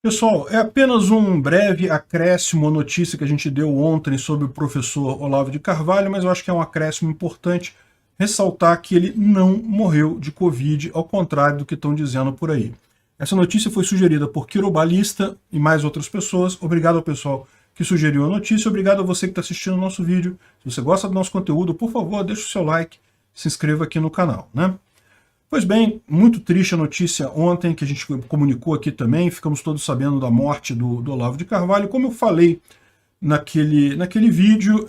Pessoal, é apenas um breve acréscimo à notícia que a gente deu ontem sobre o professor Olavo de Carvalho, mas eu acho que é um acréscimo importante ressaltar que ele não morreu de Covid, ao contrário do que estão dizendo por aí. Essa notícia foi sugerida por Quirobalista e mais outras pessoas. Obrigado ao pessoal que sugeriu a notícia, obrigado a você que está assistindo o nosso vídeo. Se você gosta do nosso conteúdo, por favor, deixe o seu like, se inscreva aqui no canal, né? Pois bem, muito triste a notícia ontem, que a gente comunicou aqui também, ficamos todos sabendo da morte do Olavo de Carvalho. Como eu falei naquele vídeo,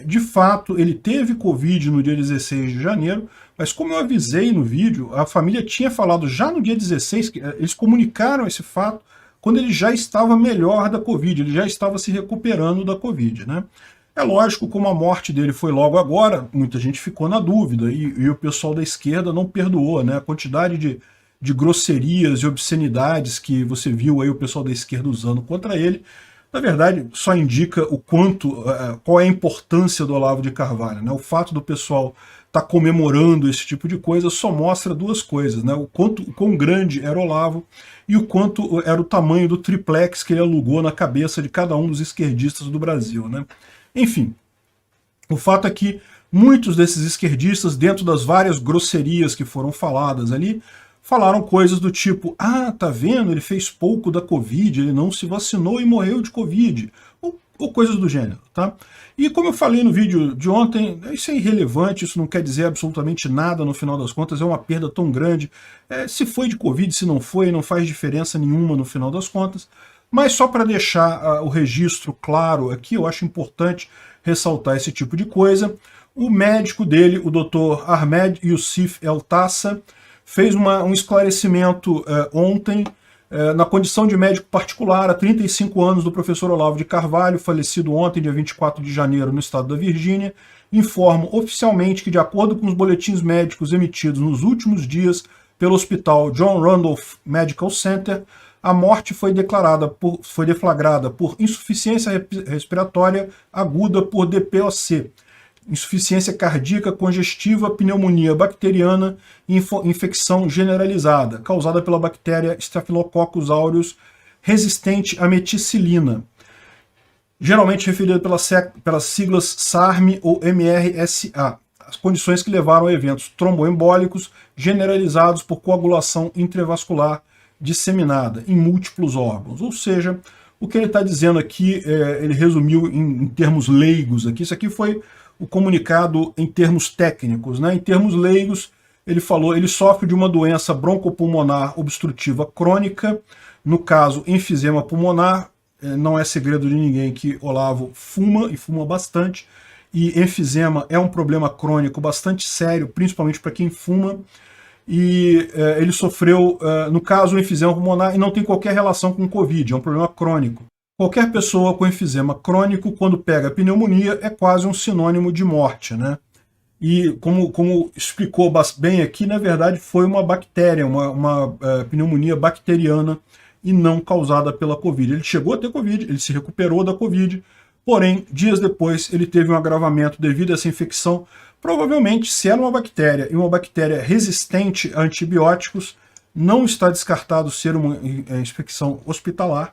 de fato, ele teve Covid no dia 16 de janeiro, mas como eu avisei no vídeo, a família tinha falado já no dia 16, que eles comunicaram esse fato, quando ele já estava melhor da Covid, ele já estava se recuperando da Covid, né? É lógico, como a morte dele foi logo agora, muita gente ficou na dúvida, e o pessoal da esquerda não perdoou, né? A quantidade de grosserias e obscenidades que você viu aí o pessoal da esquerda usando contra ele, na verdade, só indica o quanto, qual é a importância do Olavo de Carvalho, né? O fato do pessoal estar comemorando esse tipo de coisa só mostra duas coisas, né? O quão grande era o Olavo e o quanto era o tamanho do triplex que ele alugou na cabeça de cada um dos esquerdistas do Brasil, né? Enfim, o fato é que muitos desses esquerdistas, dentro das várias grosserias que foram faladas ali, falaram coisas do tipo: ah, tá vendo, ele fez pouco da Covid, ele não se vacinou e morreu de Covid, ou coisas do gênero, tá? E como eu falei no vídeo de ontem, isso é irrelevante, isso não quer dizer absolutamente nada no final das contas, é uma perda tão grande. Se foi de Covid, se não foi, não faz diferença nenhuma no final das contas. Mas só para deixar o registro claro aqui, eu acho importante ressaltar esse tipo de coisa. O médico dele, o Dr. Ahmed Youssef El Tassa, fez um esclarecimento ontem, na condição de médico particular, há 35 anos, do professor Olavo de Carvalho, falecido ontem, dia 24 de janeiro, no estado da Virgínia, informa oficialmente que, de acordo com os boletins médicos emitidos nos últimos dias pelo Hospital John Randolph Medical Center, a morte foi deflagrada por insuficiência respiratória aguda por DPOC, insuficiência cardíaca congestiva, pneumonia bacteriana e infecção generalizada, causada pela bactéria Staphylococcus aureus resistente à meticilina, geralmente referida pelas siglas SARM ou MRSA, as condições que levaram a eventos tromboembólicos generalizados por coagulação intravascular disseminada em múltiplos órgãos. Ou seja, o que ele está dizendo aqui, ele resumiu em termos leigos aqui. Isso aqui foi o comunicado em termos técnicos, né? Em termos leigos, ele falou, ele sofre de uma doença broncopulmonar obstrutiva crônica, no caso, enfisema pulmonar. Não é segredo de ninguém que Olavo fuma, e fuma bastante, e enfisema é um problema crônico bastante sério, principalmente para quem fuma, e ele sofreu, no caso, um enfisema pulmonar, e não tem qualquer relação com Covid, é um problema crônico. Qualquer pessoa com enfisema crônico, quando pega pneumonia, é quase um sinônimo de morte, né? E como explicou bem aqui, na verdade foi uma bactéria, uma pneumonia bacteriana e não causada pela Covid. Ele chegou a ter Covid, ele se recuperou da Covid, porém, dias depois, ele teve um agravamento devido a essa infecção. Provavelmente, se era uma bactéria e uma bactéria resistente a antibióticos, não está descartado ser uma infecção hospitalar.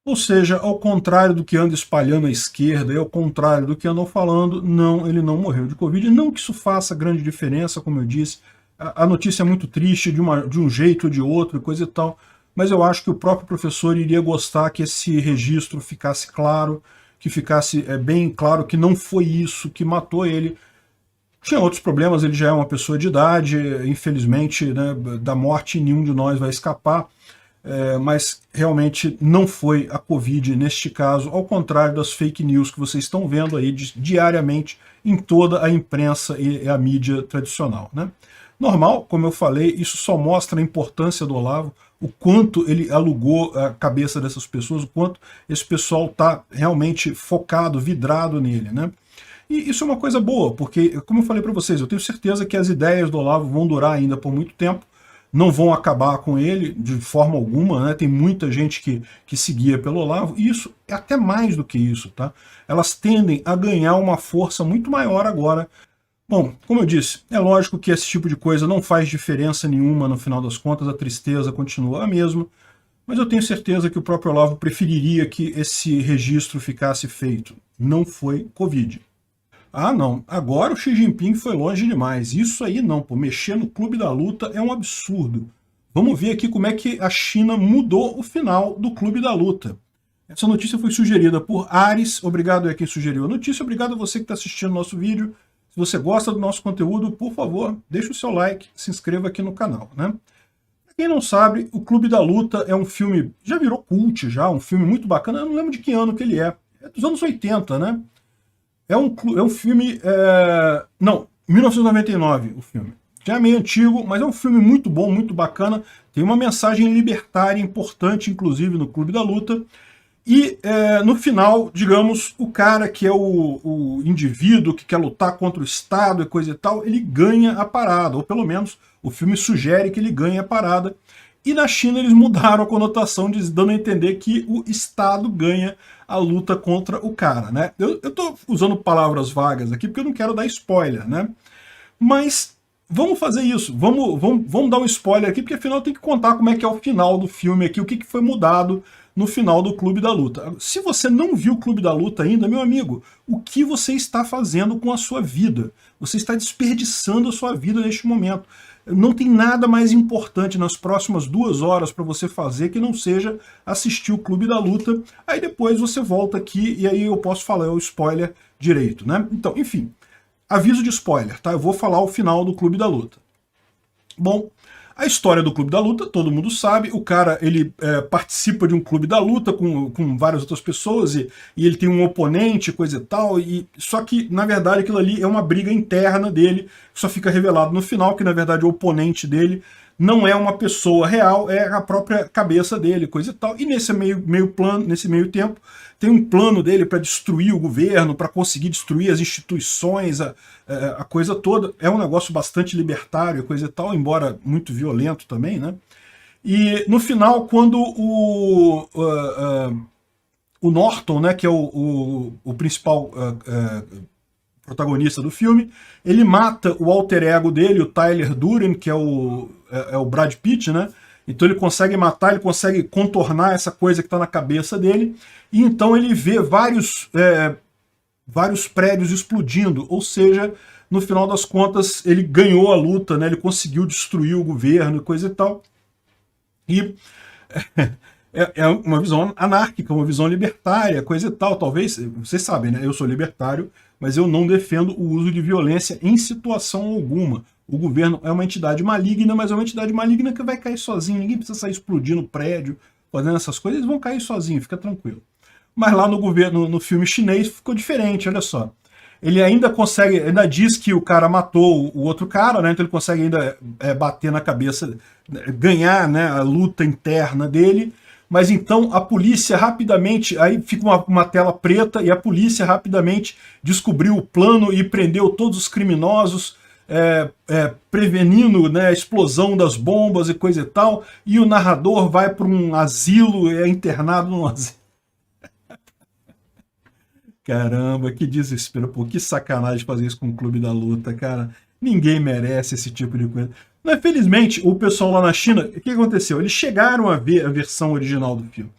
Ou seja, ao contrário do que anda espalhando a esquerda e ao contrário do que andam falando, não, ele não morreu de Covid. Não que isso faça grande diferença, como eu disse. A notícia é muito triste de um jeito ou de outro, coisa e tal, mas eu acho que o próprio professor iria gostar que esse registro ficasse claro, que ficasse bem claro que não foi isso que matou ele. Tinha outros problemas, ele já é uma pessoa de idade, infelizmente, né, da morte nenhum de nós vai escapar, mas realmente não foi a Covid neste caso, ao contrário das fake news que vocês estão vendo aí diariamente em toda a imprensa e a mídia tradicional, né? Normal, como eu falei, isso só mostra a importância do Olavo, o quanto ele alugou a cabeça dessas pessoas, o quanto esse pessoal está realmente focado, vidrado nele, né? E isso é uma coisa boa, porque, como eu falei para vocês, eu tenho certeza que as ideias do Olavo vão durar ainda por muito tempo, não vão acabar com ele de forma alguma, né? Tem muita gente que seguia pelo Olavo, e isso é até mais do que isso, tá? Elas tendem a ganhar uma força muito maior agora. Bom, como eu disse, é lógico que esse tipo de coisa não faz diferença nenhuma no final das contas, a tristeza continua a mesma, mas eu tenho certeza que o próprio Olavo preferiria que esse registro ficasse feito. Não foi Covid. Ah, não. Agora o Xi Jinping foi longe demais. Isso aí não, pô. Mexer no Clube da Luta é um absurdo. Vamos ver aqui como é que a China mudou o final do Clube da Luta. Essa notícia foi sugerida por Ares. Obrigado a quem sugeriu a notícia. Obrigado a você que está assistindo o nosso vídeo. Se você gosta do nosso conteúdo, por favor, deixe o seu like, se inscreva aqui no canal, né? Pra quem não sabe, o Clube da Luta é um filme, já virou cult, já, um filme muito bacana. Eu não lembro de que ano que ele é. É dos anos 80, né? É um filme... Não, 1999 o filme. Já é meio antigo, mas é um filme muito bom, muito bacana. Tem uma mensagem libertária importante, inclusive, no Clube da Luta. E no final, digamos, o cara que é o indivíduo que quer lutar contra o Estado e coisa e tal, ele ganha a parada, ou pelo menos o filme sugere que ele ganha a parada. E na China eles mudaram a conotação, dando a entender que o Estado ganha a luta contra o cara, né? Eu tô usando palavras vagas aqui porque eu não quero dar spoiler, né? Mas vamos fazer isso, vamos dar um spoiler aqui, porque afinal tem que contar como é que é o final do filme aqui, o que foi mudado no final do Clube da Luta. Se você não viu o Clube da Luta ainda, meu amigo, o que você está fazendo com a sua vida? Você está desperdiçando a sua vida neste momento. Não tem nada mais importante nas próximas 2 horas para você fazer que não seja assistir o Clube da Luta. Aí depois você volta aqui e aí eu posso falar o spoiler direito, né? Então, enfim, aviso de spoiler, tá? Eu vou falar o final do Clube da Luta. Bom, a história do Clube da Luta, todo mundo sabe, o cara ele participa de um Clube da Luta com várias outras pessoas e ele tem um oponente, coisa e tal, só que na verdade aquilo ali é uma briga interna dele, só fica revelado no final que na verdade o oponente dele não é uma pessoa real, é a própria cabeça dele, coisa e tal, e nesse meio tempo tem um plano dele para destruir o governo, para conseguir destruir as instituições, a coisa toda. É um negócio bastante libertário, coisa e tal, embora muito violento também, né? E no final, quando o Norton, né, que é o principal protagonista do filme, ele mata o alter ego dele, o Tyler Durden, que é o Brad Pitt, né? Então ele consegue matar, ele consegue contornar essa coisa que está na cabeça dele, e então ele vê vários prédios explodindo, ou seja, no final das contas ele ganhou a luta, né? Ele conseguiu destruir o governo e coisa e tal. E é uma visão anárquica, uma visão libertária, coisa e tal. Talvez, vocês sabem, né? Eu sou libertário, mas eu não defendo o uso de violência em situação alguma. O governo é uma entidade maligna, mas é uma entidade maligna que vai cair sozinho. Ninguém precisa sair explodindo prédio, fazendo essas coisas, eles vão cair sozinhos, fica tranquilo. Mas lá no filme chinês ficou diferente, olha só. Ele ainda diz que o cara matou o outro cara, né? Então ele consegue ainda bater na cabeça, ganhar, né, a luta interna dele. Mas então a polícia rapidamente, aí fica uma tela preta e a polícia rapidamente descobriu o plano e prendeu todos os criminosos, prevenindo, né, a explosão das bombas e coisa e tal, e o narrador vai para um asilo, é internado num asilo. Caramba, que desespero, pô, que sacanagem fazer isso com o Clube da Luta, cara. Ninguém merece esse tipo de coisa. Mas, felizmente, o pessoal lá na China, o que aconteceu? Eles chegaram a ver a versão original do filme.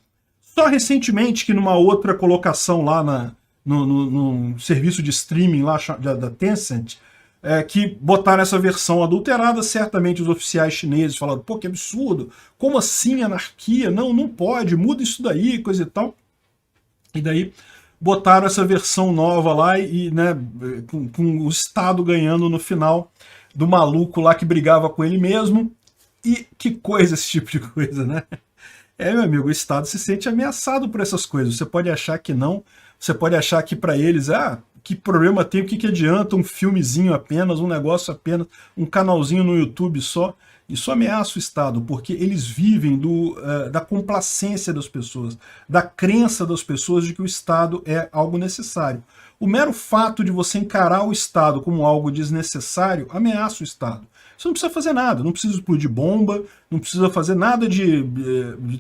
Só recentemente que numa outra colocação lá no serviço de streaming lá da Tencent, que botaram essa versão adulterada, certamente os oficiais chineses falaram, pô, que absurdo, como assim anarquia? Não, não pode, muda isso daí, coisa e tal. E daí botaram essa versão nova lá e né, com o Estado ganhando no final do maluco lá que brigava com ele mesmo. E que coisa esse tipo de coisa, né? Meu amigo, o Estado se sente ameaçado por essas coisas. Você pode achar que não, você pode achar que para eles, que problema tem, o que adianta um filmezinho apenas, um negócio apenas, um canalzinho no YouTube só. Isso ameaça o Estado, porque eles vivem da complacência das pessoas, da crença das pessoas de que o Estado é algo necessário. O mero fato de você encarar o Estado como algo desnecessário ameaça o Estado. Você não precisa fazer nada, não precisa explodir bomba, não precisa fazer nada de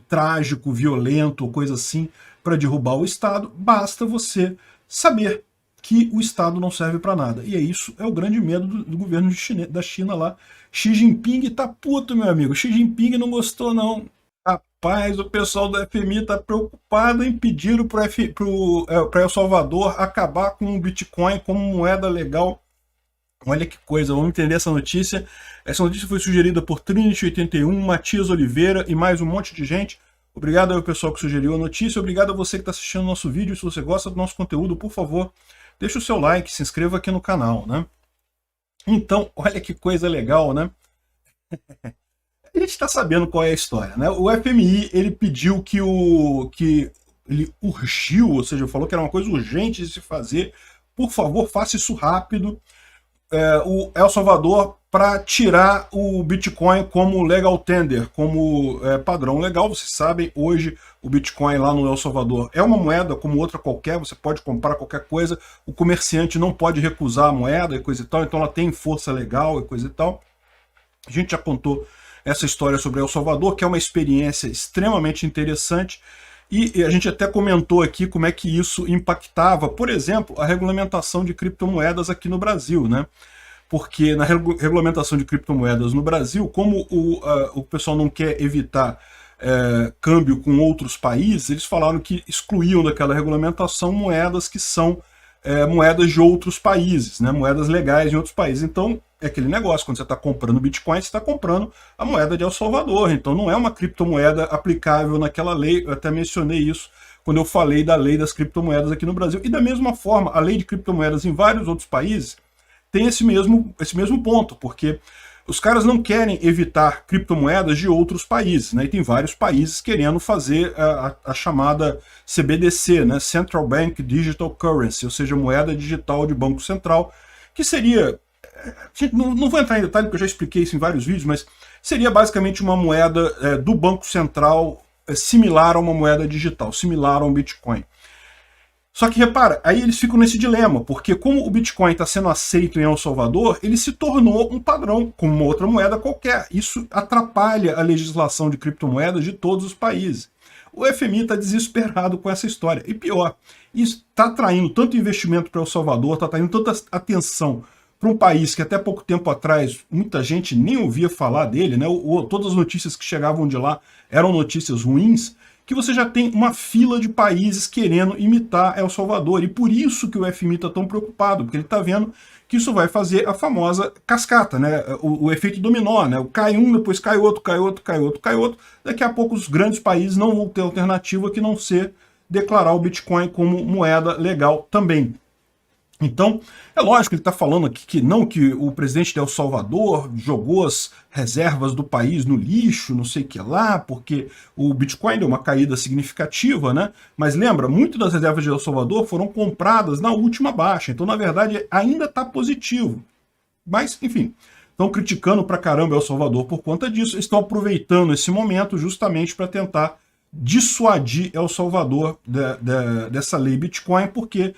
trágico, violento ou coisa assim para derrubar o Estado, basta você saber que o Estado não serve para nada. E isso é o grande medo do governo da China lá. Xi Jinping tá puto, meu amigo. Xi Jinping não gostou, não. Tá Rapaz, o pessoal do FMI está preocupado em pedir para El Salvador acabar com o Bitcoin como moeda legal. Olha que coisa, vamos entender essa notícia. Essa notícia foi sugerida por Trinity81, Matias Oliveira e mais um monte de gente. Obrigado ao pessoal que sugeriu a notícia, obrigado a você que está assistindo o nosso vídeo. Se você gosta do nosso conteúdo, por favor, deixa o seu like, se inscreva aqui no canal, né? Então, olha que coisa legal, né? A gente está sabendo qual é a história, né? O FMI, ele pediu ele urgiu, ou seja, falou que era uma coisa urgente de se fazer. Por favor, faça isso rápido. O El Salvador para tirar o Bitcoin como legal tender, como padrão legal. Vocês sabem, hoje o Bitcoin lá no El Salvador é uma moeda como outra qualquer, você pode comprar qualquer coisa, o comerciante não pode recusar a moeda e coisa e tal, então ela tem força legal e coisa e tal. A gente já contou essa história sobre El Salvador, que é uma experiência extremamente interessante, e a gente até comentou aqui como é que isso impactava, por exemplo, a regulamentação de criptomoedas aqui no Brasil, né? Porque na regulamentação de criptomoedas no Brasil, como o pessoal não quer evitar câmbio com outros países, eles falaram que excluíam daquela regulamentação moedas que são moedas de outros países, né? Moedas legais em outros países. Então, é aquele negócio, quando você está comprando Bitcoin, você está comprando a moeda de El Salvador. Então, não é uma criptomoeda aplicável naquela lei. Eu até mencionei isso quando eu falei da lei das criptomoedas aqui no Brasil. E da mesma forma, a lei de criptomoedas em vários outros países tem esse mesmo ponto, porque os caras não querem evitar criptomoedas de outros países, né? E tem vários países querendo fazer a chamada CBDC, né? Central Bank Digital Currency, ou seja, moeda digital de banco central, que seria... Não vou entrar em detalhe, porque eu já expliquei isso em vários vídeos, mas seria basicamente uma moeda do Banco Central similar a uma moeda digital, similar a um Bitcoin. Só que repara, aí eles ficam nesse dilema, porque como o Bitcoin está sendo aceito em El Salvador, ele se tornou um padrão, como uma outra moeda qualquer. Isso atrapalha a legislação de criptomoedas de todos os países. O FMI está desesperado com essa história. E pior, isso está atraindo tanto investimento para El Salvador, está atraindo tanta atenção para um país que até pouco tempo atrás muita gente nem ouvia falar dele, né? Todas as notícias que chegavam de lá eram notícias ruins, que você já tem uma fila de países querendo imitar El Salvador. E por isso que o FMI está tão preocupado, porque ele está vendo que isso vai fazer a famosa cascata, né? O efeito dominó, né? Cai um, depois cai outro, cai outro, cai outro, cai outro. Daqui a pouco os grandes países não vão ter alternativa que não ser declarar o Bitcoin como moeda legal também. Então, é lógico que ele está falando aqui que o presidente de El Salvador jogou as reservas do país no lixo, não sei o que lá, porque o Bitcoin deu uma caída significativa, né? Mas lembra, muitas das reservas de El Salvador foram compradas na última baixa, então na verdade ainda está positivo. Mas, enfim, estão criticando pra caramba El Salvador por conta disso, estão aproveitando esse momento justamente para tentar dissuadir El Salvador dessa lei Bitcoin, porque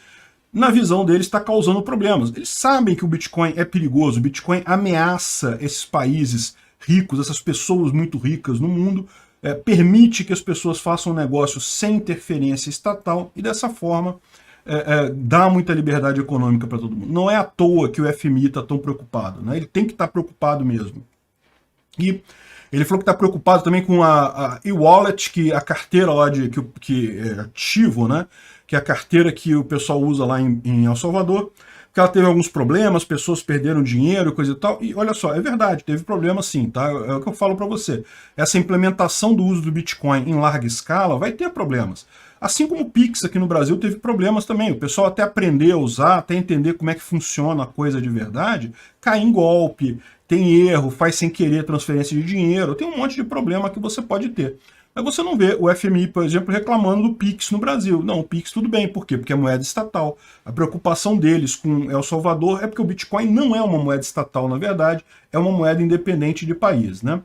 na visão deles está causando problemas. Eles sabem que o Bitcoin é perigoso, o Bitcoin ameaça esses países ricos, essas pessoas muito ricas no mundo, permite que as pessoas façam negócios sem interferência estatal e dessa forma dá muita liberdade econômica para todo mundo. Não é à toa que o FMI está tão preocupado, né? Ele tem que estar preocupado mesmo. E ele falou que está preocupado também com a e-wallet, que a carteira lá que é ativo, né? Que é a carteira que o pessoal usa lá em El Salvador, que ela teve alguns problemas, pessoas perderam dinheiro e coisa e tal, e olha só, é verdade, teve problema sim, tá? É o que eu falo para você. Essa implementação do uso do Bitcoin em larga escala vai ter problemas. Assim como o Pix aqui no Brasil teve problemas também, o pessoal até aprender a usar, até entender como é que funciona a coisa de verdade, cai em golpe, tem erro, faz sem querer transferência de dinheiro, tem um monte de problema que você pode ter. Mas você não vê o FMI, por exemplo, reclamando do Pix no Brasil. Não, o Pix tudo bem. Por quê? Porque é moeda estatal. A preocupação deles com El Salvador é porque o Bitcoin não é uma moeda estatal, na verdade, é uma moeda independente de país, né?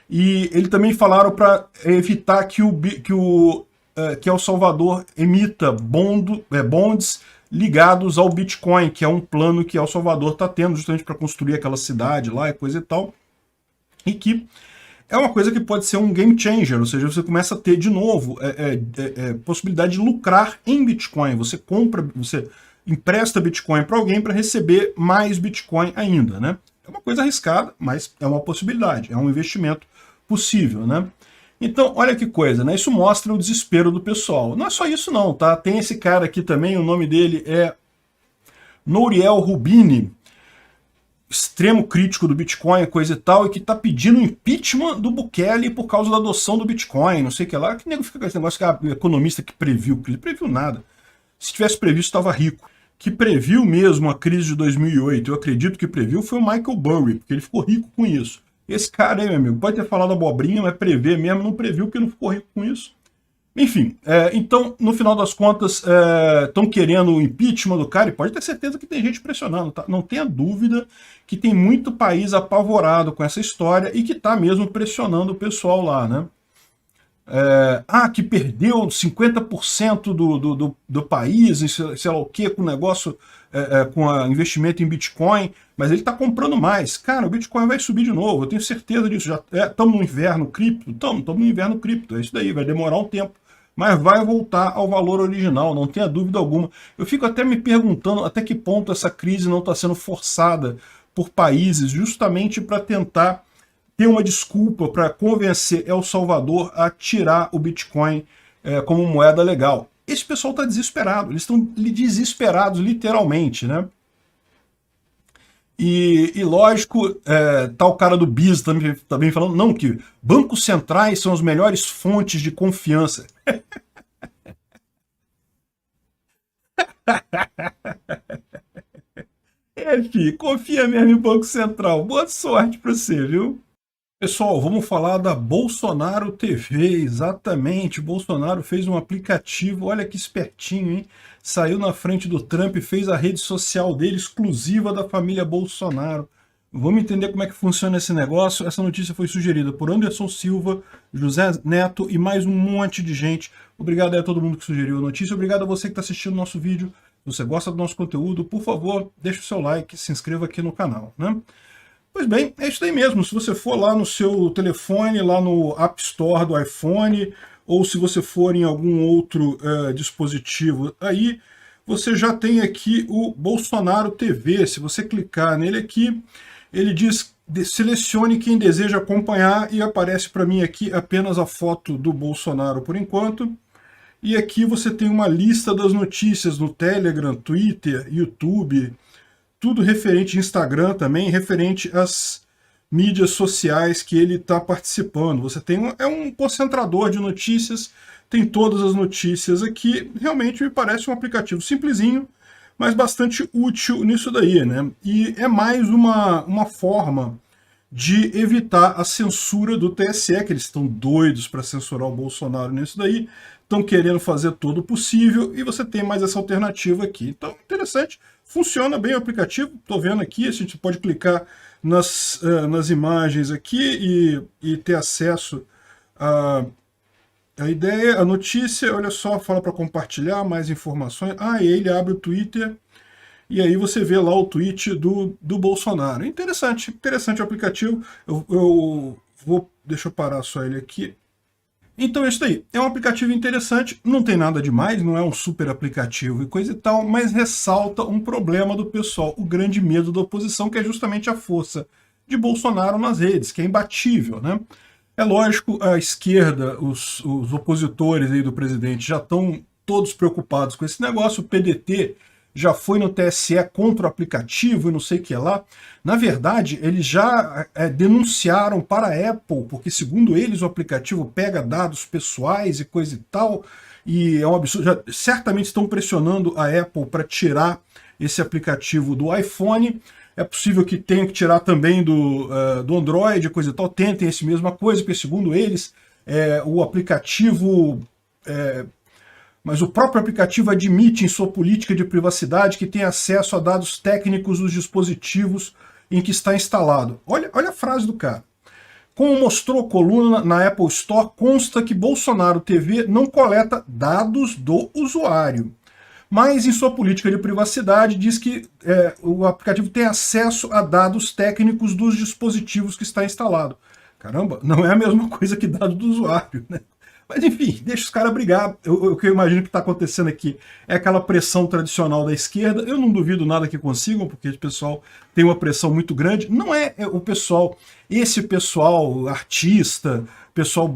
E eles também falaram para evitar que El Salvador emita bonds ligados ao Bitcoin, que é um plano que El Salvador está tendo justamente para construir aquela cidade lá e coisa e tal. E que é uma coisa que pode ser um game changer, ou seja, você começa a ter de novo possibilidade de lucrar em Bitcoin. Você empresta Bitcoin para alguém para receber mais Bitcoin ainda, né? É uma coisa arriscada, mas é uma possibilidade, é um investimento possível, né? Então, olha que coisa, né? Isso mostra o desespero do pessoal. Não é só isso não, tá? Tem esse cara aqui também, o nome dele é Nouriel Rubini, extremo crítico do Bitcoin, coisa e tal, e que tá pedindo impeachment do Bukele por causa da adoção do Bitcoin, não sei o que lá. Que nego fica com esse negócio que é economista que previu. Ele previu nada. Se tivesse previsto, estava rico. Que previu mesmo a crise de 2008, eu acredito que previu, foi o Michael Burry, porque ele ficou rico com isso. Esse cara aí, meu amigo, pode ter falado abobrinha, mas prever mesmo não previu, porque não ficou rico com isso. Enfim, então, no final das contas, estão querendo o impeachment do cara, e pode ter certeza que tem gente pressionando, tá? Não tenha dúvida que tem muito país apavorado com essa história e que está mesmo pressionando o pessoal lá, né? Que perdeu 50% do país, sei lá o quê, com o negócio, com investimento em Bitcoin, mas ele está comprando mais. Cara, o Bitcoin vai subir de novo, eu tenho certeza disso. Já estamos no inverno cripto? Estamos no inverno cripto, é isso daí, vai demorar um tempo. Mas vai voltar ao valor original, não tenha dúvida alguma. Eu fico até me perguntando até que ponto essa crise não está sendo forçada por países justamente para tentar ter uma desculpa para convencer El Salvador a tirar o Bitcoin como moeda legal. Esse pessoal está desesperado, eles estão desesperados literalmente, né? E lógico, tá o cara do BIS também falando, não, que bancos centrais são as melhores fontes de confiança. Filho, confia mesmo em Banco Central. Boa sorte para você, viu? Pessoal, vamos falar da Bolsonaro TV, exatamente. Bolsonaro fez um aplicativo, olha que espertinho, hein? Saiu na frente do Trump e fez a rede social dele exclusiva da família Bolsonaro. Vamos entender como é que funciona esse negócio. Essa notícia foi sugerida por Anderson Silva, José Neto e mais um monte de gente. Obrigado a todo mundo que sugeriu a notícia. Obrigado a você que está assistindo o nosso vídeo. Se você gosta do nosso conteúdo, por favor, deixe o seu like, se inscreva aqui no canal, né? Pois bem, é isso aí mesmo. Se você for lá no seu telefone, lá no App Store do iPhone, ou se você for em algum outro dispositivo aí, você já tem aqui o Bolsonaro TV. Se você clicar nele aqui, ele diz, selecione quem deseja acompanhar, e aparece para mim aqui apenas a foto do Bolsonaro por enquanto. E aqui você tem uma lista das notícias no Telegram, Twitter, YouTube, tudo referente a Instagram também, referente às mídias sociais que ele está participando. Você tem um concentrador de notícias, tem todas as notícias aqui. Realmente me parece um aplicativo simplesinho, mas bastante útil nisso daí, né? E é mais uma forma de evitar a censura do TSE, que eles estão doidos para censurar o Bolsonaro nisso daí, estão querendo fazer todo o possível, e você tem mais essa alternativa aqui. Então, interessante, funciona bem o aplicativo, estou vendo aqui, a gente pode clicar nas imagens aqui e ter acesso a ideia, a notícia. Olha só, fala para compartilhar mais informações. E ele abre o Twitter, e aí você vê lá o tweet do Bolsonaro. Interessante o aplicativo. Deixa eu parar só ele aqui. Então é isso aí, é um aplicativo interessante, não tem nada demais, não é um super aplicativo e coisa e tal, mas ressalta um problema do pessoal, o grande medo da oposição, que é justamente a força de Bolsonaro nas redes, que é imbatível, né? É lógico, a esquerda, os opositores aí do presidente já estão todos preocupados com esse negócio, o PDT já foi no TSE contra o aplicativo e não sei o que lá. Na verdade, eles já denunciaram para a Apple, porque segundo eles o aplicativo pega dados pessoais e coisa e tal, e é um absurdo. Já, certamente estão pressionando a Apple para tirar esse aplicativo do iPhone. É possível que tenha que tirar também do Android, coisa e tal. Tentem essa mesma coisa, porque segundo eles, o aplicativo... mas o próprio aplicativo admite em sua política de privacidade que tem acesso a dados técnicos dos dispositivos em que está instalado. Olha a frase do cara. Como mostrou a coluna na Apple Store, consta que Bolsonaro TV não coleta dados do usuário, mas em sua política de privacidade diz que o aplicativo tem acesso a dados técnicos dos dispositivos que está instalado. Caramba, não é a mesma coisa que dado do usuário, né? Mas enfim, deixa os caras brigar. O que eu imagino que está acontecendo aqui é aquela pressão tradicional da esquerda. Eu não duvido nada que consigam, porque o pessoal tem uma pressão muito grande. Não é o pessoal, esse pessoal artista, pessoal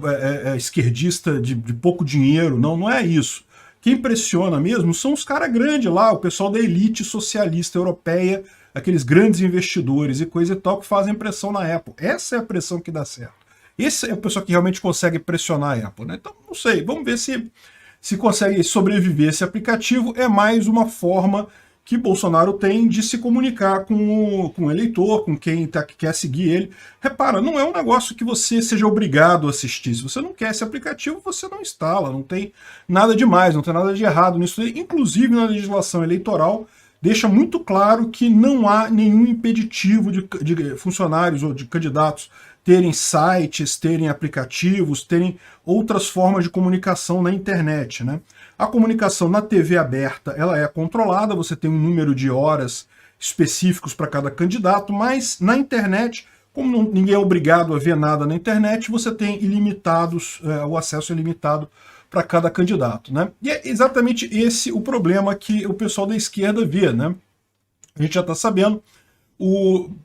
esquerdista de pouco dinheiro, não é isso. Quem pressiona mesmo são os caras grandes lá, o pessoal da elite socialista europeia, aqueles grandes investidores e coisa e tal que fazem pressão na Apple. Essa é a pressão que dá certo. Esse é o pessoal que realmente consegue pressionar a Apple, né? Então, não sei, vamos ver se consegue sobreviver. Esse aplicativo é mais uma forma que Bolsonaro tem de se comunicar com o eleitor, com quem que quer seguir ele. Repara, não é um negócio que você seja obrigado a assistir. Se você não quer esse aplicativo, você não instala. Não tem nada demais, não tem nada de errado nisso. Inclusive na legislação eleitoral, deixa muito claro que não há nenhum impeditivo de funcionários ou de candidatos terem sites, terem aplicativos, terem outras formas de comunicação na internet, né? A comunicação na TV aberta, ela é controlada, você tem um número de horas específicos para cada candidato, mas na internet, como ninguém é obrigado a ver nada na internet, você tem ilimitados, o acesso é limitado para cada candidato, né? E é exatamente esse o problema que o pessoal da esquerda vê, né? A gente já está sabendo,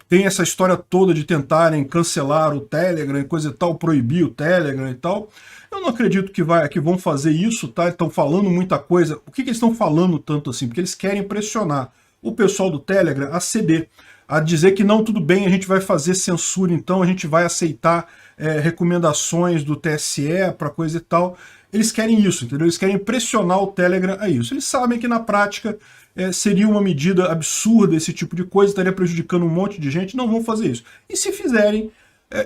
tem essa história toda de tentarem cancelar o Telegram e coisa e tal, proibir o Telegram e tal. Eu não acredito que vão fazer isso, tá? Estão falando muita coisa. O que eles estão falando tanto assim? Porque eles querem pressionar o pessoal do Telegram a ceder, a dizer que não, tudo bem, a gente vai fazer censura, então a gente vai aceitar recomendações do TSE para coisa e tal. Eles querem isso, entendeu? Eles querem pressionar o Telegram a isso. Eles sabem que na prática seria uma medida absurda esse tipo de coisa, estaria prejudicando um monte de gente, não vão fazer isso. E se fizerem,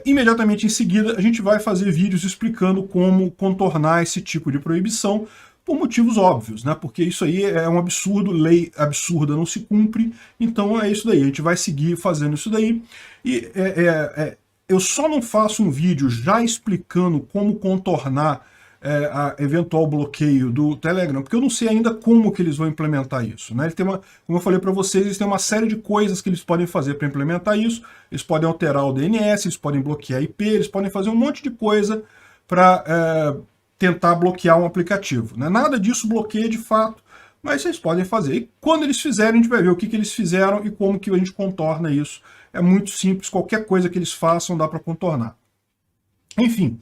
imediatamente em seguida a gente vai fazer vídeos explicando como contornar esse tipo de proibição por motivos óbvios, né? Porque isso aí é um absurdo, lei absurda não se cumpre, então é isso daí, a gente vai seguir fazendo isso daí. E eu só não faço um vídeo já explicando como contornar a eventual bloqueio do Telegram, porque eu não sei ainda como que eles vão implementar isso, né? Como eu falei para vocês, eles têm uma série de coisas que eles podem fazer para implementar isso. Eles podem alterar o DNS, eles podem bloquear a IP, eles podem fazer um monte de coisa para tentar bloquear um aplicativo, né? Nada disso bloqueia de fato, mas eles podem fazer. E quando eles fizerem, a gente vai ver o que eles fizeram e como que a gente contorna isso. É muito simples, qualquer coisa que eles façam dá para contornar. Enfim,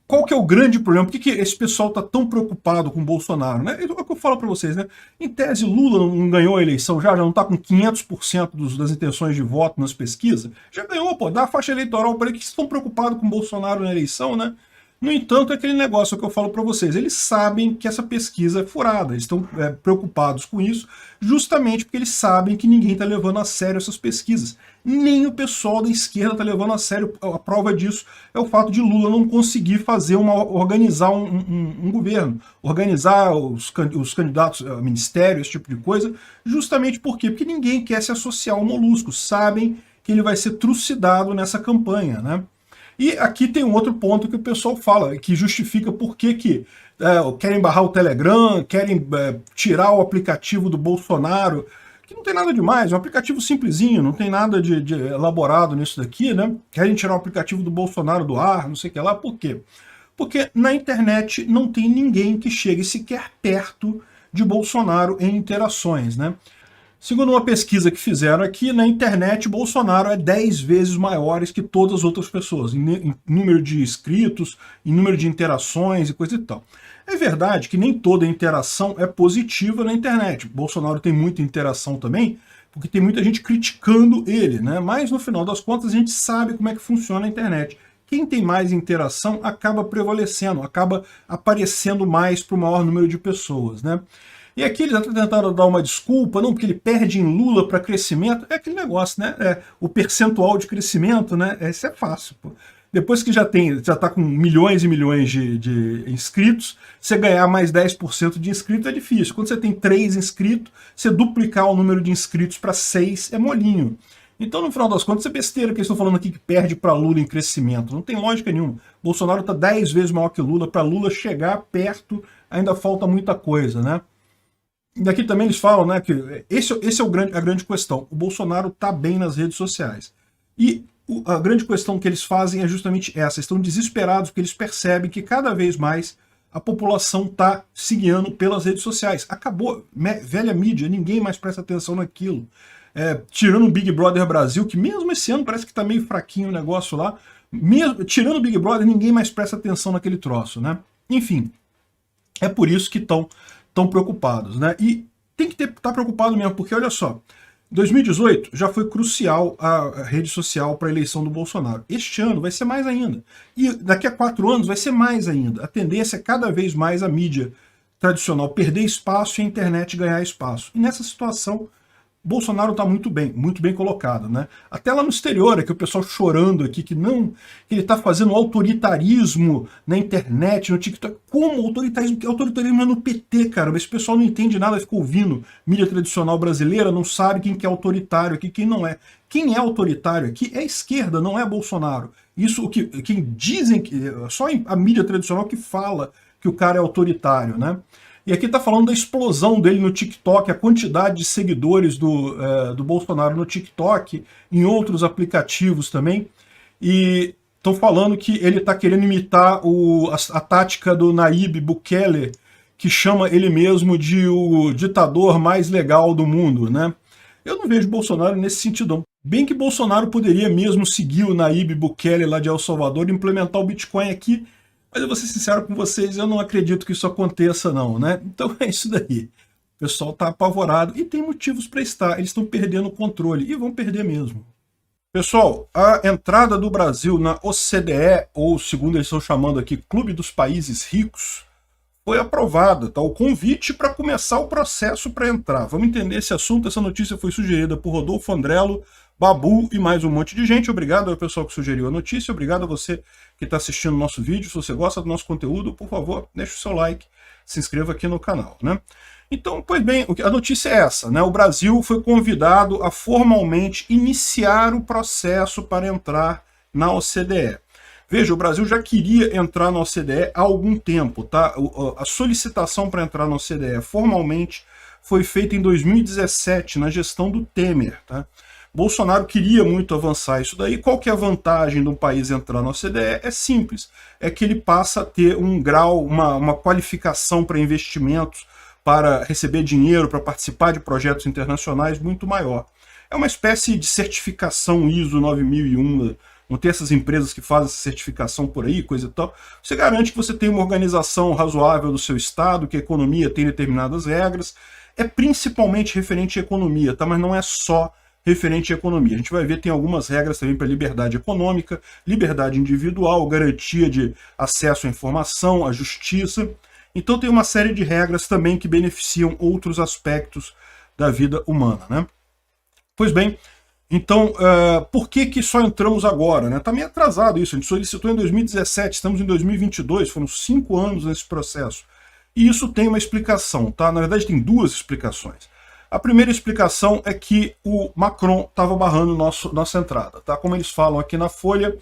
qual que é o grande problema? Por que esse pessoal está tão preocupado com o Bolsonaro? Né? É o que eu falo para vocês, né? Em tese, Lula não ganhou a eleição, já não está com 500% das intenções de voto nas pesquisas? Já ganhou, pô, dá a faixa eleitoral para ele, que estão preocupados com o Bolsonaro na eleição, né? No entanto, é aquele negócio que eu falo para vocês, eles sabem que essa pesquisa é furada, eles estão preocupados com isso, justamente porque eles sabem que ninguém está levando a sério essas pesquisas. Nem o pessoal da esquerda está levando a sério. A prova disso é o fato de Lula não conseguir organizar um governo, organizar os candidatos a ministério, esse tipo de coisa, justamente por quê? Porque ninguém quer se associar ao Molusco, sabem que ele vai ser trucidado nessa campanha, né? E aqui tem um outro ponto que o pessoal fala, que justifica por que querem barrar o Telegram, querem tirar o aplicativo do Bolsonaro, que não tem nada demais, é um aplicativo simplesinho, não tem nada de elaborado nisso daqui, né? Querem tirar o aplicativo do Bolsonaro do ar, não sei o que lá, por quê? Porque na internet não tem ninguém que chegue sequer perto de Bolsonaro em interações, né? Segundo uma pesquisa que fizeram aqui, na internet, Bolsonaro é 10 vezes maior que todas as outras pessoas, em número de inscritos, em número de interações e coisa e tal. É verdade que nem toda interação é positiva na internet. Bolsonaro tem muita interação também, porque tem muita gente criticando ele, né? Mas no final das contas a gente sabe como é que funciona a internet. Quem tem mais interação acaba prevalecendo, acaba aparecendo mais para o maior número de pessoas, né? E aqui eles até tentaram dar uma desculpa, não, porque ele perde em Lula para crescimento. É aquele negócio, né? O percentual de crescimento, né? Isso é fácil, pô. Depois que já está com milhões e milhões de inscritos, você ganhar mais 10% de inscritos é difícil. Quando você tem 3 inscritos, você duplicar o número de inscritos para 6 é molinho. Então, no final das contas, é besteira que eles estão falando aqui que perde para Lula em crescimento. Não tem lógica nenhuma. Bolsonaro está 10 vezes maior que Lula. Para Lula chegar perto, ainda falta muita coisa, né? E aqui também eles falam, né, que esse é a grande questão. O Bolsonaro está bem nas redes sociais. E a grande questão que eles fazem é justamente essa, estão desesperados porque eles percebem que cada vez mais a população está se guiando pelas redes sociais. Acabou, velha mídia, ninguém mais presta atenção naquilo. Tirando o Big Brother Brasil, que mesmo esse ano parece que está meio fraquinho o negócio lá, mesmo, tirando o Big Brother, ninguém mais presta atenção naquele troço, né? Enfim, é por isso que estão tão preocupados, né? E tem que estar preocupado mesmo, porque olha só, 2018 já foi crucial a rede social para a eleição do Bolsonaro. Este ano vai ser mais ainda. E daqui a 4 anos vai ser mais ainda. A tendência é cada vez mais a mídia tradicional perder espaço e a internet ganhar espaço. E nessa situação, Bolsonaro está muito bem colocado, né? Até lá no exterior, aqui o pessoal chorando aqui que não, que ele está fazendo autoritarismo na internet, no TikTok. Como autoritarismo? Que autoritarismo é no PT, cara. Esse pessoal não entende nada, fica ouvindo mídia tradicional brasileira, não sabe quem que é autoritário aqui, quem não é. Quem é autoritário aqui é a esquerda, não é Bolsonaro. Isso, quem dizem que só a mídia tradicional que fala que o cara é autoritário, né? E aqui está falando da explosão dele no TikTok, a quantidade de seguidores do Bolsonaro no TikTok, em outros aplicativos também. E estão falando que ele está querendo imitar a tática do Nayib Bukele, que chama ele mesmo de o ditador mais legal do mundo, né? Eu não vejo Bolsonaro nesse sentido, não. Bem que Bolsonaro poderia mesmo seguir o Nayib Bukele lá de El Salvador e implementar o Bitcoin aqui. Mas eu vou ser sincero com vocês, eu não acredito que isso aconteça não, né? Então é isso daí. O pessoal está apavorado e tem motivos para estar. Eles estão perdendo o controle e vão perder mesmo. Pessoal, a entrada do Brasil na OCDE, ou segundo eles estão chamando aqui, Clube dos Países Ricos, foi aprovada, tá? O convite para começar o processo para entrar. Vamos entender esse assunto. Essa notícia foi sugerida por Rodolfo Andrello, Babu e mais um monte de gente. Obrigado ao pessoal que sugeriu a notícia, obrigado a você que está assistindo o nosso vídeo. Se você gosta do nosso conteúdo, por favor, deixe o seu like, se inscreva aqui no canal, né? Então, pois bem, a notícia é essa, né? O Brasil foi convidado a formalmente iniciar o processo para entrar na OCDE. Veja, o Brasil já queria entrar na OCDE há algum tempo, tá? A solicitação para entrar na OCDE formalmente foi feita em 2017, na gestão do Temer, tá? Bolsonaro queria muito avançar isso daí. Qual que é a vantagem de um país entrar na OCDE? É simples, é que ele passa a ter um grau, uma qualificação para investimentos, para receber dinheiro, para participar de projetos internacionais muito maior. É uma espécie de certificação ISO 9001, não tem essas empresas que fazem essa certificação por aí, coisa e tal. Você garante que você tem uma organização razoável do seu estado, que a economia tem determinadas regras. É principalmente referente à economia, tá? Mas não é só referente à economia. A gente vai ver, tem algumas regras também para liberdade econômica, liberdade individual, garantia de acesso à informação, à justiça. Então tem uma série de regras também que beneficiam outros aspectos da vida humana, né? Pois bem, então, por que só entramos agora, né? Está meio atrasado isso, a gente solicitou em 2017, estamos em 2022, foram 5 anos nesse processo. E isso tem uma explicação, tá? Na verdade tem duas explicações. A primeira explicação é que o Macron estava barrando nossa entrada, tá? Como eles falam aqui na Folha,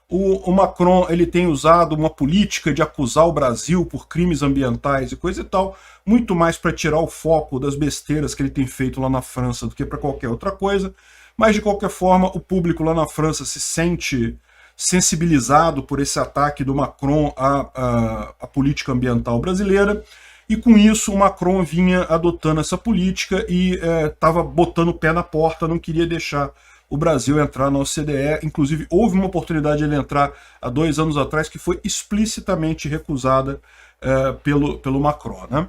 o Macron ele tem usado uma política de acusar o Brasil por crimes ambientais e coisa e tal, muito mais para tirar o foco das besteiras que ele tem feito lá na França do que para qualquer outra coisa. Mas, de qualquer forma, o público lá na França se sente sensibilizado por esse ataque do Macron à política ambiental brasileira, e com isso o Macron vinha adotando essa política e estava botando o pé na porta, não queria deixar o Brasil entrar na OCDE. Inclusive, houve uma oportunidade de ele entrar há 2 anos atrás, que foi explicitamente recusada pelo Macron, né?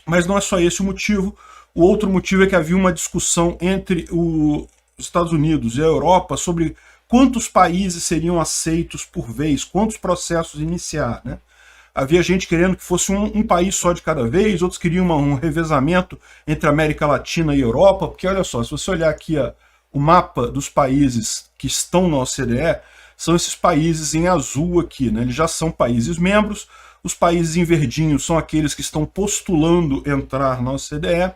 Mas não é só esse o motivo. O outro motivo é que havia uma discussão entre os Estados Unidos e a Europa sobre quantos países seriam aceitos por vez, quantos processos iniciar, né? Havia gente querendo que fosse um país só de cada vez, outros queriam um revezamento entre América Latina e Europa, porque olha só, se você olhar aqui o mapa dos países que estão na OCDE, são esses países em azul aqui, né? Eles já são países membros. Os países em verdinho são aqueles que estão postulando entrar na OCDE.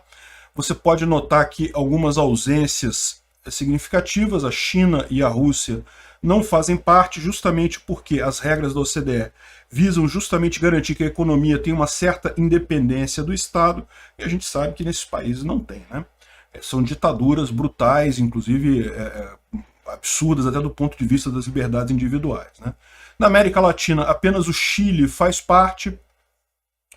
Você pode notar aqui algumas ausências significativas. A China e a Rússia não fazem parte, justamente porque as regras da OCDE visam justamente garantir que a economia tem uma certa independência do Estado, e a gente sabe que nesses países não tem, né? São ditaduras brutais, inclusive absurdas até do ponto de vista das liberdades individuais, né? Na América Latina, apenas o Chile faz parte,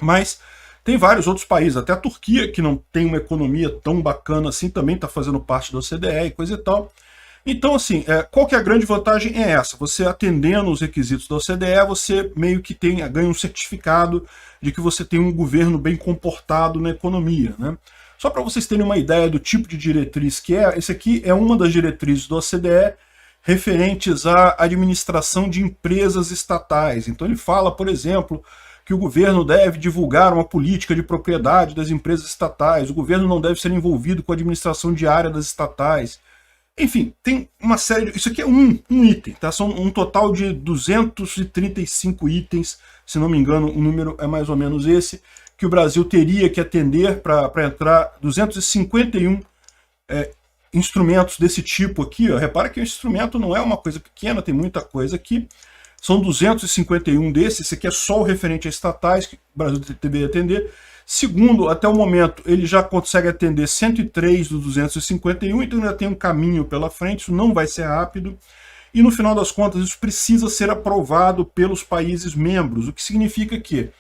mas tem vários outros países, até a Turquia, que não tem uma economia tão bacana assim, também está fazendo parte da OCDE e coisa e tal. Então, assim, qual que é a grande vantagem? É essa: você atendendo os requisitos da OCDE, você meio que ganha um certificado de que você tem um governo bem comportado na economia, né? Só para vocês terem uma ideia do tipo de diretriz que é, esse aqui é uma das diretrizes da OCDE referentes à administração de empresas estatais. Então ele fala, por exemplo, que o governo deve divulgar uma política de propriedade das empresas estatais, o governo não deve ser envolvido com a administração diária das estatais. Enfim, tem uma série isso aqui é um item, tá? São um total de 235 itens, se não me engano, o número é mais ou menos esse, que o Brasil teria que atender para entrar 251 instrumentos desse tipo aqui. Ó. Repara que o instrumento não é uma coisa pequena, tem muita coisa aqui. São 251 desses, esse aqui é só o referente a estatais, que o Brasil deveria atender. Segundo, até o momento, ele já consegue atender 103 dos 251, então ainda tem um caminho pela frente, isso não vai ser rápido. E no final das contas, isso precisa ser aprovado pelos países membros, o que significa que,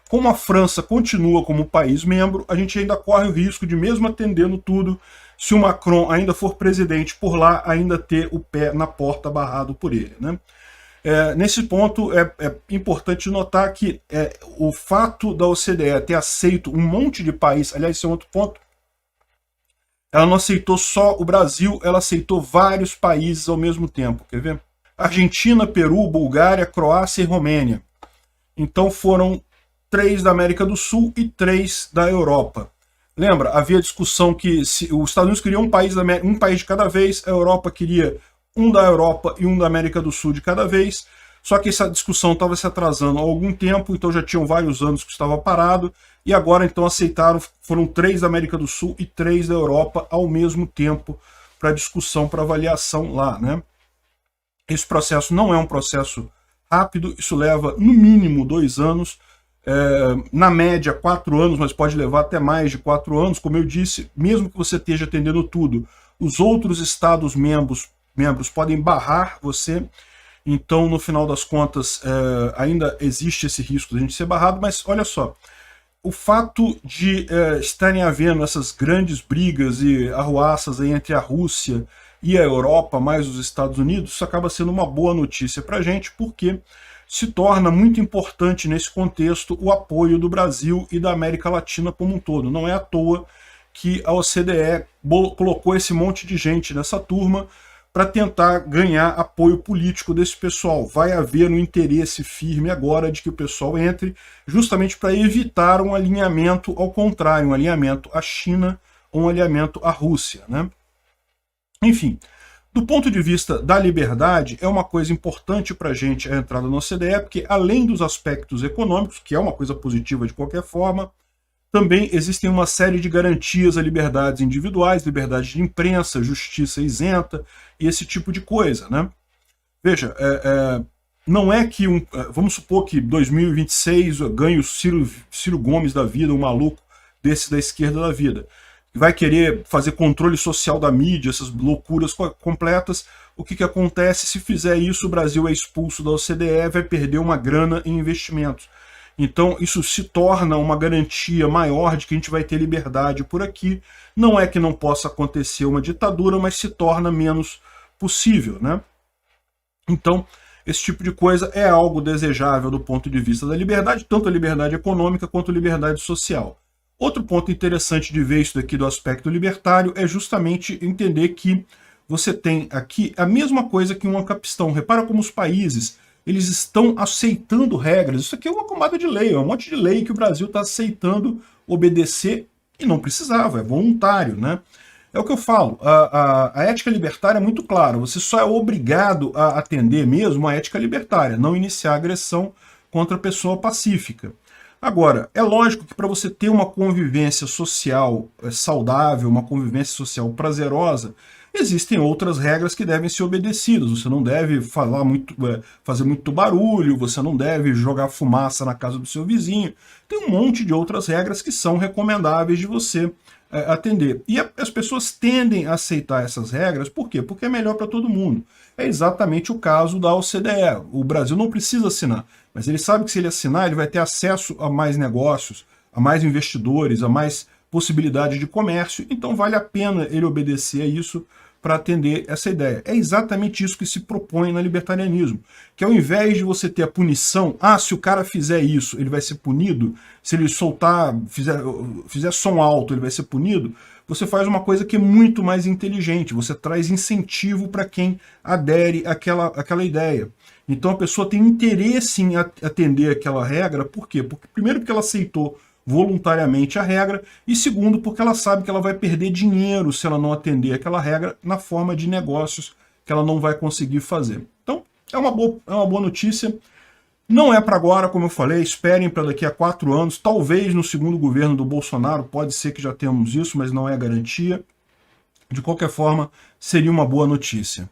como a França continua como país membro, a gente ainda corre o risco de, mesmo atendendo tudo, se o Macron ainda for presidente por lá, ainda ter o pé na porta barrado por ele, né? Nesse ponto, é importante notar que o fato da OCDE ter aceito um monte de país, aliás, esse é um outro ponto, ela não aceitou só o Brasil, ela aceitou vários países ao mesmo tempo, quer ver? Argentina, Peru, Bulgária, Croácia e Romênia. Então foram 3 da América do Sul e 3 da Europa. Lembra, havia discussão que os Estados Unidos queriam um país de cada vez, a Europa queria um da Europa e um da América do Sul de cada vez, só que essa discussão estava se atrasando há algum tempo, então já tinham vários anos que estava parado, e agora então aceitaram, foram 3 da América do Sul e 3 da Europa ao mesmo tempo para discussão, para avaliação lá, né? Esse processo não é um processo rápido, isso leva no mínimo 2 anos, na média 4 anos, mas pode levar até mais de 4 anos, como eu disse, mesmo que você esteja atendendo tudo, os outros estados membros podem barrar você, então no final das contas ainda existe esse risco de a gente ser barrado, mas olha só, o fato de estarem havendo essas grandes brigas e arruaças aí entre a Rússia e a Europa, mais os Estados Unidos, isso acaba sendo uma boa notícia para a gente, porque se torna muito importante nesse contexto o apoio do Brasil e da América Latina como um todo. Não é à toa que a OCDE colocou esse monte de gente nessa turma para tentar ganhar apoio político desse pessoal. Vai haver um interesse firme agora de que o pessoal entre, justamente para evitar um alinhamento ao contrário, um alinhamento à China ou um alinhamento à Rússia, né? Enfim, do ponto de vista da liberdade, é uma coisa importante para a gente a entrada na OCDE, porque além dos aspectos econômicos, que é uma coisa positiva de qualquer forma, também existem uma série de garantias a liberdades individuais, liberdade de imprensa, justiça isenta e esse tipo de coisa, né? Veja, não é que vamos supor que 2026 ganhe o Ciro Gomes da vida, um maluco desse da esquerda da vida, que vai querer fazer controle social da mídia, essas loucuras completas. O que acontece? Se fizer isso, o Brasil é expulso da OCDE, vai perder uma grana em investimentos. Então isso se torna uma garantia maior de que a gente vai ter liberdade por aqui. Não é que não possa acontecer uma ditadura, mas se torna menos possível, né? Então, esse tipo de coisa é algo desejável do ponto de vista da liberdade, tanto a liberdade econômica quanto a liberdade social. Outro ponto interessante de ver isso daqui do aspecto libertário é justamente entender que você tem aqui a mesma coisa que um ancapistão. Repara como os países eles estão aceitando regras. Isso aqui é uma camada de lei, é um monte de lei que o Brasil está aceitando obedecer e não precisava, é voluntário, né? É o que eu falo, a ética libertária é muito clara, você só é obrigado a atender mesmo a ética libertária, não iniciar agressão contra a pessoa pacífica. Agora, é lógico que para você ter uma convivência social saudável, uma convivência social prazerosa, existem outras regras que devem ser obedecidas. Você não deve falar muito, fazer muito barulho, você não deve jogar fumaça na casa do seu vizinho. Tem um monte de outras regras que são recomendáveis de você atender. E as pessoas tendem a aceitar essas regras, por quê? Porque é melhor para todo mundo. É exatamente o caso da OCDE. O Brasil não precisa assinar, mas ele sabe que se ele assinar, ele vai ter acesso a mais negócios, a mais investidores, a mais possibilidade de comércio, então vale a pena ele obedecer a isso para atender essa ideia. É exatamente isso que se propõe no libertarianismo, que ao invés de você ter a punição, se o cara fizer isso, ele vai ser punido, se ele fizer som alto, ele vai ser punido, você faz uma coisa que é muito mais inteligente, você traz incentivo para quem adere àquela ideia. Então a pessoa tem interesse em atender aquela regra, por quê? Primeiro porque ela aceitou voluntariamente a regra, e segundo, porque ela sabe que ela vai perder dinheiro se ela não atender aquela regra na forma de negócios que ela não vai conseguir fazer. Então, é uma boa notícia. Não é para agora, como eu falei, esperem para daqui a 4 anos, talvez no segundo governo do Bolsonaro, pode ser que já temos isso, mas não é garantia. De qualquer forma, seria uma boa notícia.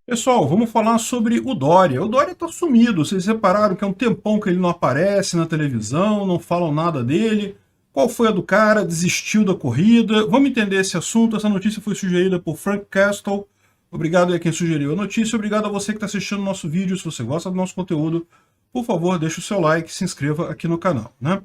Pessoal, vamos falar sobre o Dória. O Dória está sumido. Vocês repararam que é um tempão que ele não aparece na televisão, não falam nada dele. Qual foi a do cara? Desistiu da corrida? Vamos entender esse assunto. Essa notícia foi sugerida por Frank Castle. Obrigado a quem sugeriu a notícia. Obrigado a você que está assistindo o nosso vídeo. Se você gosta do nosso conteúdo, por favor, deixe o seu like e se inscreva aqui no canal, né?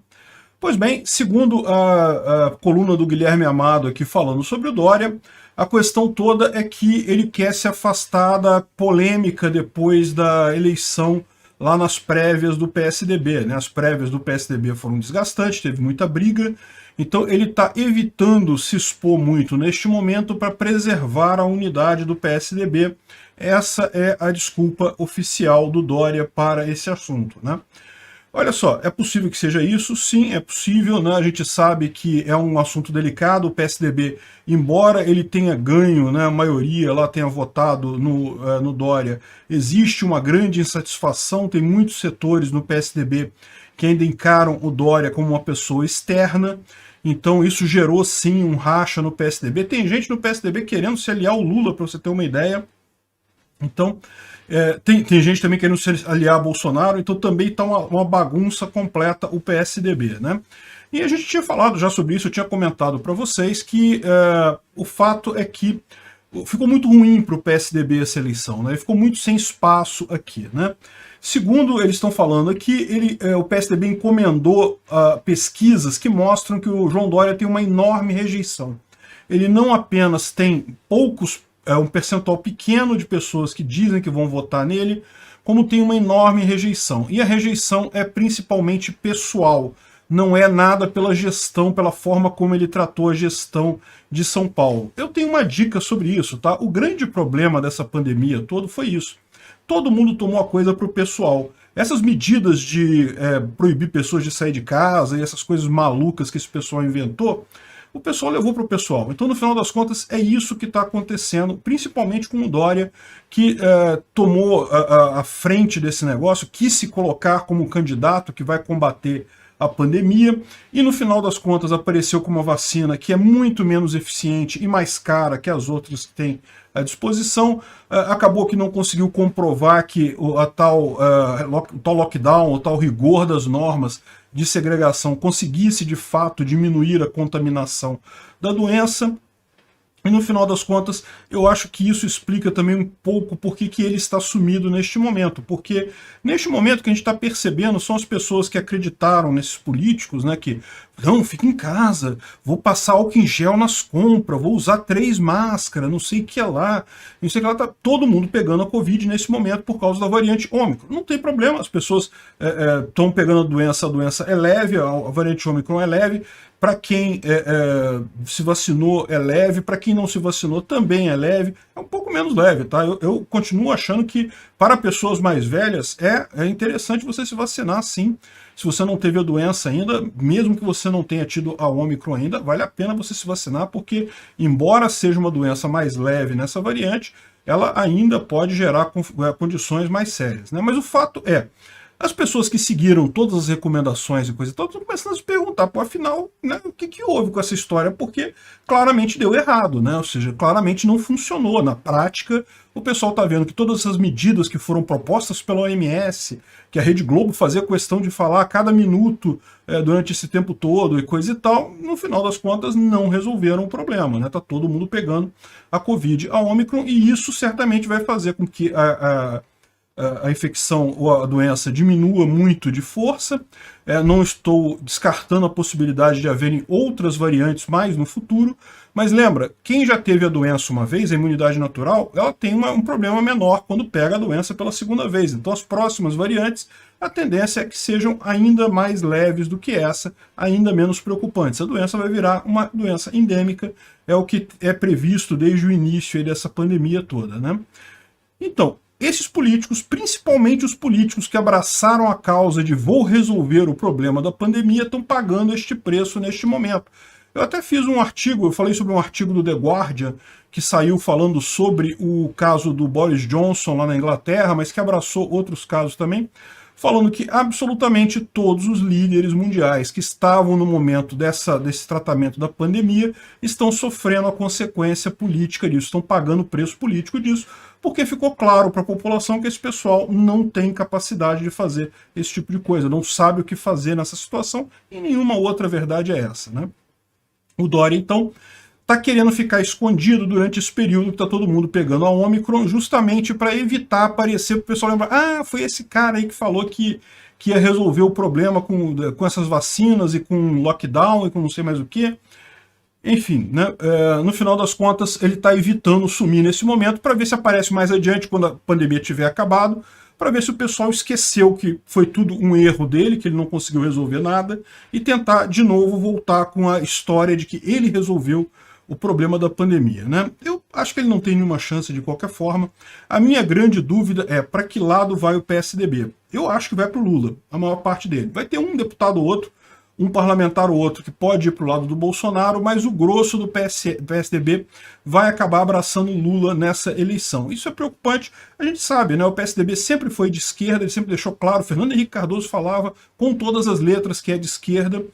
Pois bem, segundo a coluna do Guilherme Amado aqui falando sobre o Dória, a questão toda é que ele quer se afastar da polêmica depois da eleição lá nas prévias do PSDB, né? As prévias do PSDB foram desgastantes, teve muita briga, então ele está evitando se expor muito neste momento para preservar a unidade do PSDB. Essa é a desculpa oficial do Dória para esse assunto, né? Olha só, é possível que seja isso? Sim, é possível, né? A gente sabe que é um assunto delicado, o PSDB, embora ele tenha ganho, né, a maioria lá tenha votado no Dória, existe uma grande insatisfação, tem muitos setores no PSDB que ainda encaram o Dória como uma pessoa externa, então isso gerou sim um racha no PSDB. Tem gente no PSDB querendo se aliar ao Lula, para você ter uma ideia. Então, tem gente também querendo se aliar a Bolsonaro, então também está uma bagunça completa o PSDB, né? E a gente tinha falado já sobre isso, eu tinha comentado para vocês que o fato é que ficou muito ruim para o PSDB essa eleição, né? Ele ficou muito sem espaço aqui, né? Segundo eles estão falando aqui, o PSDB encomendou pesquisas que mostram que o João Dória tem uma enorme rejeição. Ele não apenas tem um percentual pequeno de pessoas que dizem que vão votar nele, como tem uma enorme rejeição. E a rejeição é principalmente pessoal, não é nada pela gestão, pela forma como ele tratou a gestão de São Paulo. Eu tenho uma dica sobre isso, tá? O grande problema dessa pandemia todo foi isso. Todo mundo tomou a coisa para o pessoal. Essas medidas de proibir pessoas de sair de casa e essas coisas malucas que esse pessoal inventou, o pessoal levou para o pessoal. Então, no final das contas, é isso que está acontecendo, principalmente com o Dória, que tomou a frente desse negócio, quis se colocar como candidato que vai combater a pandemia, e no final das contas apareceu com uma vacina que é muito menos eficiente e mais cara que as outras que tem à disposição. Acabou que não conseguiu comprovar que o tal lockdown, o tal rigor das normas de segregação conseguisse de fato diminuir a contaminação da doença. E no final das contas, eu acho que isso explica também um pouco por que ele está sumido neste momento. Porque neste momento que a gente está percebendo são as pessoas que acreditaram nesses políticos, né, que não, fica em casa, vou passar álcool em gel nas compras, vou usar 3 máscaras, não sei o que é lá, não sei o que lá, tá todo mundo pegando a Covid nesse momento por causa da variante Ômicron. Não tem problema, as pessoas estão pegando a doença é leve, a variante Ômicron é leve. Para quem se vacinou é leve, para quem não se vacinou também é leve, é um pouco menos leve, tá? Eu continuo achando que para pessoas mais velhas é interessante você se vacinar sim. Se você não teve a doença ainda, mesmo que você não tenha tido a Ômicron ainda, vale a pena você se vacinar, porque embora seja uma doença mais leve nessa variante, ela ainda pode gerar condições mais sérias, né? Mas o fato é, As pessoas que seguiram todas as recomendações e coisa e tal estão começando a se perguntar, pô, afinal, né, o que houve com essa história? Porque claramente deu errado, né? Ou seja, claramente não funcionou. Na prática, o pessoal está vendo que todas essas medidas que foram propostas pela OMS, que a Rede Globo fazia questão de falar a cada minuto durante esse tempo todo e coisa e tal, no final das contas não resolveram o problema, né? Tá todo mundo pegando a Covid, a Ômicron, e isso certamente vai fazer com que a infecção ou a doença diminua muito de força. Não estou descartando a possibilidade de haverem outras variantes mais no futuro, mas lembra, quem já teve a doença uma vez, a imunidade natural, ela tem um problema menor quando pega a doença pela segunda vez. Então as próximas variantes, a tendência é que sejam ainda mais leves do que essa, ainda menos preocupantes. A doença vai virar uma doença endêmica, é o que é previsto desde o início aí dessa pandemia toda, né? Então, esses políticos, principalmente os políticos que abraçaram a causa de vou resolver o problema da pandemia, estão pagando este preço neste momento. Eu até fiz um artigo, eu falei sobre um artigo do The Guardian, que saiu falando sobre o caso do Boris Johnson lá na Inglaterra, mas que abraçou outros casos também, falando que absolutamente todos os líderes mundiais que estavam no momento desse tratamento da pandemia estão sofrendo a consequência política disso, estão pagando o preço político disso, porque ficou claro para a população que esse pessoal não tem capacidade de fazer esse tipo de coisa, não sabe o que fazer nessa situação, e nenhuma outra verdade é essa, né? O Dória, então, está querendo ficar escondido durante esse período que está todo mundo pegando a Ômicron, justamente para evitar aparecer, para o pessoal lembrar, foi esse cara aí que falou que ia resolver o problema com essas vacinas e com lockdown e com não sei mais o que. Enfim, né, no final das contas, ele está evitando sumir nesse momento para ver se aparece mais adiante, quando a pandemia tiver acabado, para ver se o pessoal esqueceu que foi tudo um erro dele, que ele não conseguiu resolver nada, e tentar de novo voltar com a história de que ele resolveu o problema da pandemia, né? Eu acho que ele não tem nenhuma chance de qualquer forma. A minha grande dúvida é para que lado vai o PSDB. Eu acho que vai para o Lula, a maior parte dele. Vai ter um deputado ou outro, um parlamentar ou outro que pode ir para o lado do Bolsonaro, mas o grosso do PSDB vai acabar abraçando o Lula nessa eleição. Isso é preocupante, a gente sabe, né? O PSDB sempre foi de esquerda, ele sempre deixou claro, Fernando Henrique Cardoso falava com todas as letras que é de esquerda,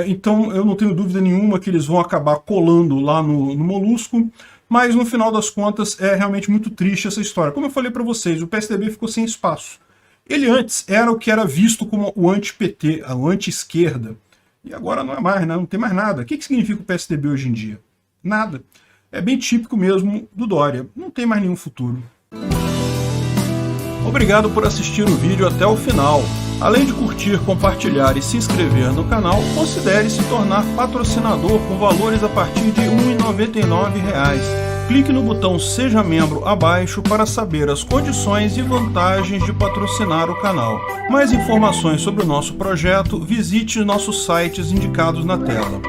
então eu não tenho dúvida nenhuma que eles vão acabar colando lá no Molusco, mas no final das contas é realmente muito triste essa história. Como eu falei para vocês, o PSDB ficou sem espaço. Ele antes era o que era visto como o anti-PT, a anti-esquerda. E agora não é mais, né? Não tem mais nada. O que significa o PSDB hoje em dia? Nada. É bem típico mesmo do Dória. Não tem mais nenhum futuro. Obrigado por assistir o vídeo até o final. Além de curtir, compartilhar e se inscrever no canal, considere se tornar patrocinador com valores a partir de R$ 1,99. Clique no botão Seja Membro abaixo para saber as condições e vantagens de patrocinar o canal. Mais informações sobre o nosso projeto, visite nossos sites indicados na tela.